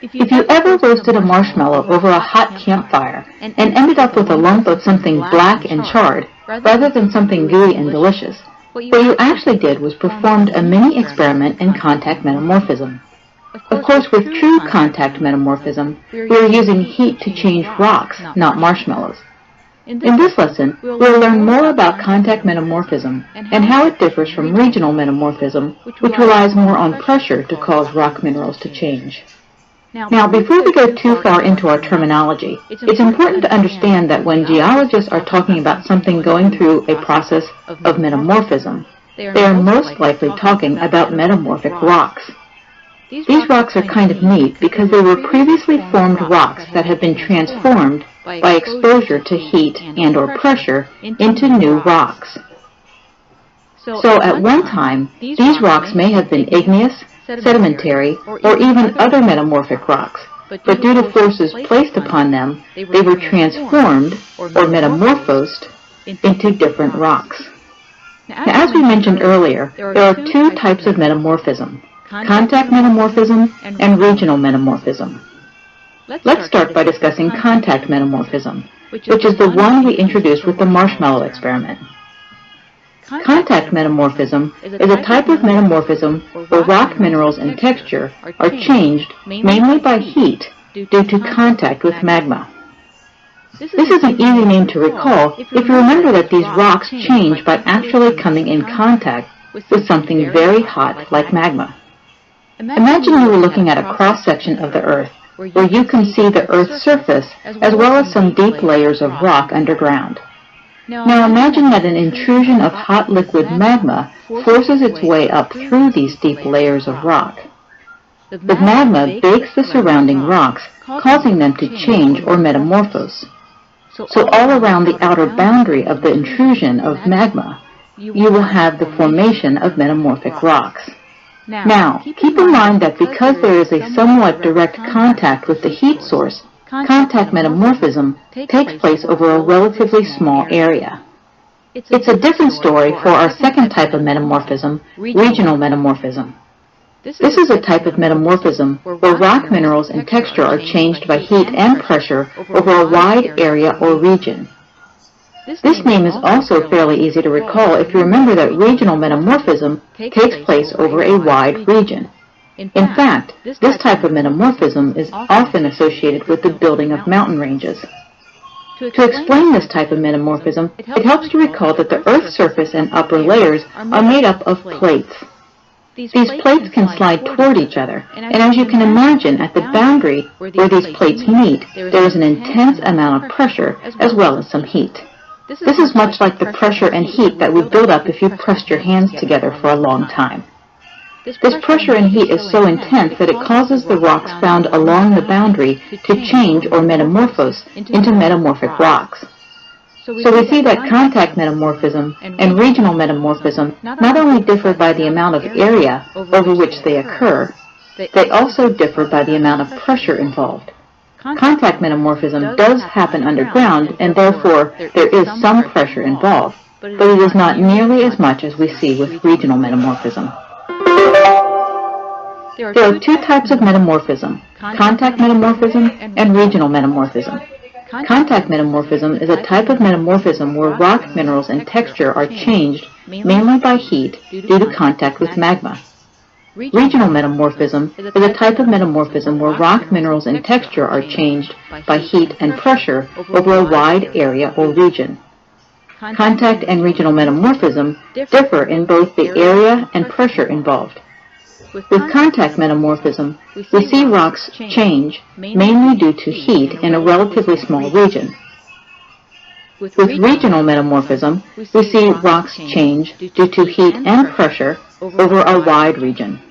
If you ever roasted a marshmallow over a hot campfire and ended up with a lump of something black and charred, rather than something gooey and delicious, what you actually did was performed a mini experiment in contact metamorphism. Of course, with true contact metamorphism, we are using heat to change rocks, not marshmallows. In this lesson, we will learn more about contact metamorphism and how it differs from regional metamorphism, which relies more on pressure to cause rock minerals to change. Now, before we go too far into our terminology, it's important to understand that when geologists are talking about something going through a process of metamorphism, they are most likely talking about metamorphic rocks. These rocks are kind of neat because they were previously formed rocks that have been transformed by exposure to heat and or pressure into new rocks. So at one time, these rocks may have been igneous, sedimentary, or even other metamorphic rocks, but due to forces placed upon them, they were transformed or metamorphosed into different rocks. Now, as we mentioned earlier, there are two types of metamorphism: contact metamorphism and regional metamorphism. Let's start by discussing contact metamorphism, which is the one we introduced with the marshmallow experiment. Contact metamorphism is a type of metamorphism where rock minerals and texture are changed mainly by heat due to contact with magma. This is an easy name to recall if you remember that these rocks change by actually coming in contact with something very hot like magma. Imagine you were looking at a cross-section of the Earth where you can see the Earth's surface as well as some deep layers of rock underground. Now imagine that an intrusion of hot liquid magma forces its way up through these deep layers of rock. The magma bakes the surrounding rocks, causing them to change or metamorphose. So all around the outer boundary of the intrusion of magma, you will have the formation of metamorphic rocks. Now, keep in mind that because there is a somewhat direct contact with the heat source, contact metamorphism takes place over a relatively small area. It's a different story for our second type of metamorphism, regional metamorphism. This is a type of metamorphism where rock minerals and texture are changed by heat and pressure over a wide area or region. This name is also fairly easy to recall if you remember that regional metamorphism takes place over a wide region. In fact, this type of metamorphism is often associated with the building of mountain ranges. To explain this type of metamorphism, it helps to recall that the Earth's surface and upper layers are made up of plates. These plates can slide toward each other, and as you can imagine, at the boundary where these plates meet, there is an intense amount of pressure as well as some heat. This is much like the pressure and heat that would build up if you pressed your hands together for a long time. This pressure and heat is so intense that it causes the rocks found along the boundary to change or metamorphose into metamorphic rocks. So we see that contact metamorphism and regional metamorphism not only differ by the amount of area over which they occur, they also differ by the amount of pressure involved. Contact metamorphism does happen underground, and therefore there is some pressure involved, but it is not nearly as much as we see with regional metamorphism. There are two types of metamorphism: contact metamorphism and regional metamorphism. Contact metamorphism is a type of metamorphism where rock minerals and texture are changed mainly by heat due to contact with magma. Regional metamorphism is a type of metamorphism where rock minerals and texture are changed by heat and pressure over a wide area or region. Contact and regional metamorphism differ in both the area and pressure involved. With contact metamorphism, we see rocks change mainly due to heat in a relatively small region. With regional metamorphism, we see rocks change due to heat and pressure over a wide region.